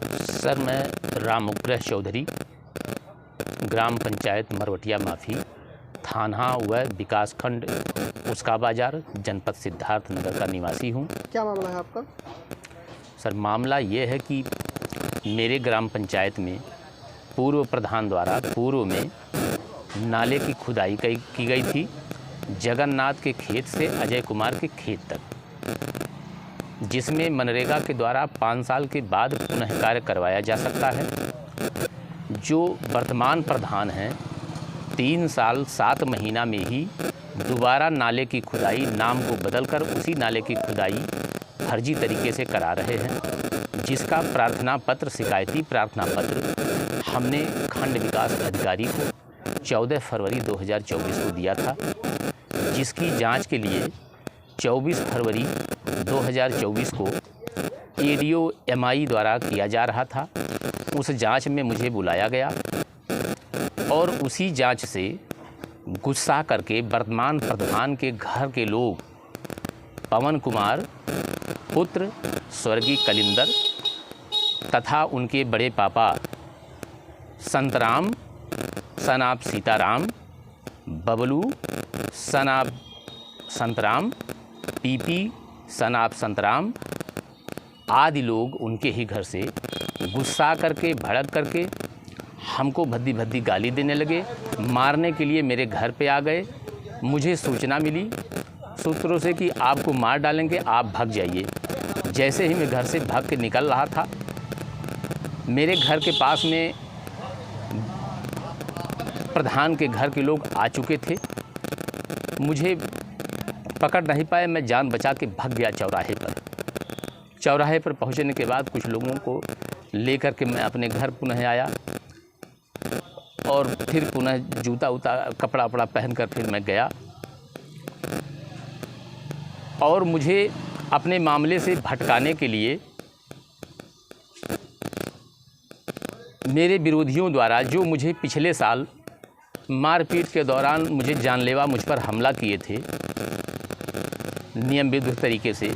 Sir, मैं राम उपग्रह चौधरी, ग्राम पंचायत मरवटिया माफी, थाना व विकासखंड उसका बाजार, जनपद सिद्धार्थनगर का निवासी हूँ। क्या मामला है आपका? सर, मामला ये है कि मेरे ग्राम पंचायत में पूर्व प्रधान द्वारा पूर्व में नाले की खुदाई की गई थी, जगन्नाथ के खेत से अजय कुमार के खेत तक, जिसमें मनरेगा के द्वारा 5 साल के बाद पुनः कार्य करवाया जा सकता है। जो वर्तमान प्रधान हैं 3 साल 7 महीना में ही दोबारा नाले की खुदाई नाम को बदलकर उसी नाले की खुदाई फर्जी तरीके से करा रहे हैं, जिसका प्रार्थना पत्र, शिकायती प्रार्थना पत्र हमने खंड विकास अधिकारी को 14 फरवरी 2024 को दिया था, जिसकी जांच के लिए 24 फरवरी 2024 को एडीओ एमआई द्वारा किया जा रहा था। उस जांच में मुझे बुलाया गया और उसी जांच से गुस्सा करके वर्तमान प्रधान के घर के लोग पवन कुमार पुत्र स्वर्गीय कलिंदर तथा उनके बड़े पापा संतराम सनाब सीताराम, बबलू सनाब संतराम, पीपी सनाब संतराम आदि लोग उनके ही घर से गुस्सा करके, भड़क करके हमको भद्दी भद्दी गाली देने लगे, मारने के लिए मेरे घर पे आ गए। मुझे सूचना मिली सूत्रों से कि आपको मार डालेंगे, आप भाग जाइए। जैसे ही मैं घर से भाग के निकल रहा था, मेरे घर के पास में प्रधान के घर के लोग आ चुके थे। मुझे पकड़ नहीं पाए, मैं जान बचा के भाग गया चौराहे पर। चौराहे पर पहुंचने के बाद कुछ लोगों को लेकर के मैं अपने घर पुनः आया और फिर पुनः जूता उता कपड़ा वपड़ा पहनकर फिर मैं गया और मुझे अपने मामले से भटकाने के लिए मेरे विरोधियों द्वारा, जो मुझे पिछले साल मारपीट के दौरान मुझे जानलेवा मुझ पर हमला किए थे नियम विरुद्ध तरीके से,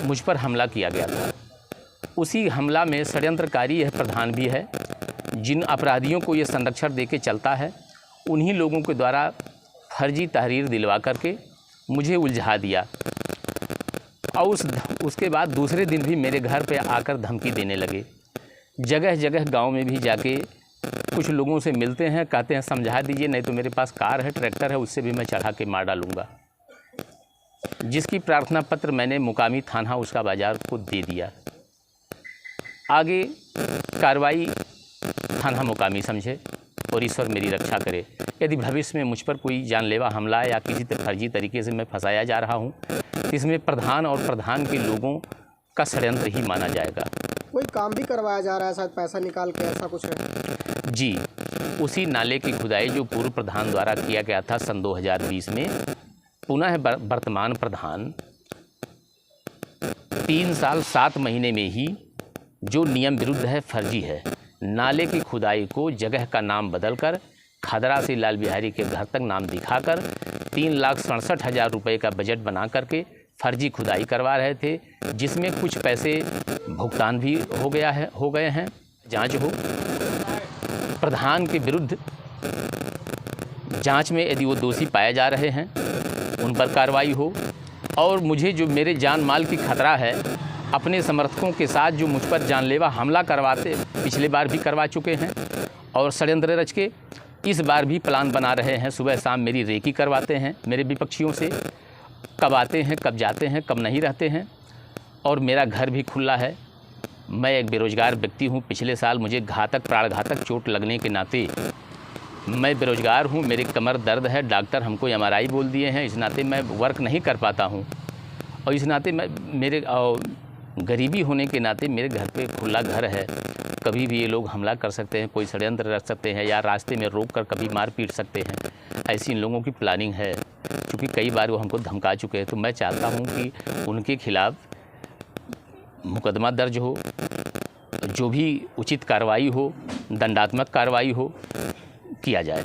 मुझ पर हमला किया गया था। उसी हमला में षड्यंत्रकारी यह प्रधान भी है। जिन अपराधियों को ये संरक्षण देके चलता है, उन्हीं लोगों के द्वारा फर्जी तहरीर दिलवा करके मुझे उलझा दिया और उसके बाद दूसरे दिन भी मेरे घर पे आकर धमकी देने लगे। जगह जगह गांव में भी जाके कुछ लोगों से मिलते हैं, कहते हैं समझा दीजिए, नहीं तो मेरे पास कार है, ट्रैक्टर है, उससे भी मैं चढ़ा के मार डालूँगा। जिसकी प्रार्थना पत्र मैंने मुकामी थाना उसका बाजार को दे दिया। आगे कार्रवाई थाना मुकामी समझे और ईश्वर मेरी रक्षा करे। यदि भविष्य में मुझ पर कोई जानलेवा हमला या किसी फर्जी तरीके से मैं फंसाया जा रहा हूँ, इसमें प्रधान और प्रधान के लोगों का षड्यंत्र ही माना जाएगा। कोई काम भी करवाया जा रहा है, शायद पैसा निकाल के, ऐसा कुछ है? जी, उसी नाले की खुदाई जो पूर्व प्रधान द्वारा किया गया था सन 2020 में, पुनः वर्तमान प्रधान 3 साल 7 महीने में ही, जो नियम विरुद्ध है, फर्जी है, नाले की खुदाई को जगह का नाम बदलकर खदरा से लाल बिहारी के घर तक नाम दिखाकर 3,67,000 रुपये का बजट बना करके फर्जी खुदाई करवा रहे थे, जिसमें कुछ पैसे भुगतान भी हो गए हैं। जांच हो, प्रधान के विरुद्ध जांच में यदि वो दोषी पाए जा रहे हैं उन पर कार्रवाई हो, और मुझे जो मेरे जान माल की खतरा है, अपने समर्थकों के साथ जो मुझ पर जानलेवा हमला करवाते, पिछले बार भी करवा चुके हैं और षड्यंत्र रच के इस बार भी प्लान बना रहे हैं। सुबह शाम मेरी रेकी करवाते हैं मेरे विपक्षियों से, कब आते हैं, कब जाते हैं, कब नहीं रहते हैं, और मेरा घर भी खुला है। मैं एक बेरोज़गार व्यक्ति हूँ। पिछले साल मुझे प्राणघातक चोट लगने के नाते मैं बेरोज़गार हूँ, मेरे कमर दर्द है, डॉक्टर हमको एमआरआई बोल दिए हैं, इस नाते मैं वर्क नहीं कर पाता हूँ, और इस नाते मेरे गरीबी होने के नाते मेरे घर पे खुला घर है। कभी भी ये लोग हमला कर सकते हैं, कोई षड्यंत्र रख सकते हैं या रास्ते में रोक कर कभी मार पीट सकते हैं। ऐसी इन लोगों की प्लानिंग है, क्योंकि कई बार वो हमको धमका चुके हैं। तो मैं चाहता हूँ कि उनके खिलाफ़ मुकदमा दर्ज हो, जो भी उचित कार्रवाई हो, दंडात्मक कार्रवाई हो, किया जाए।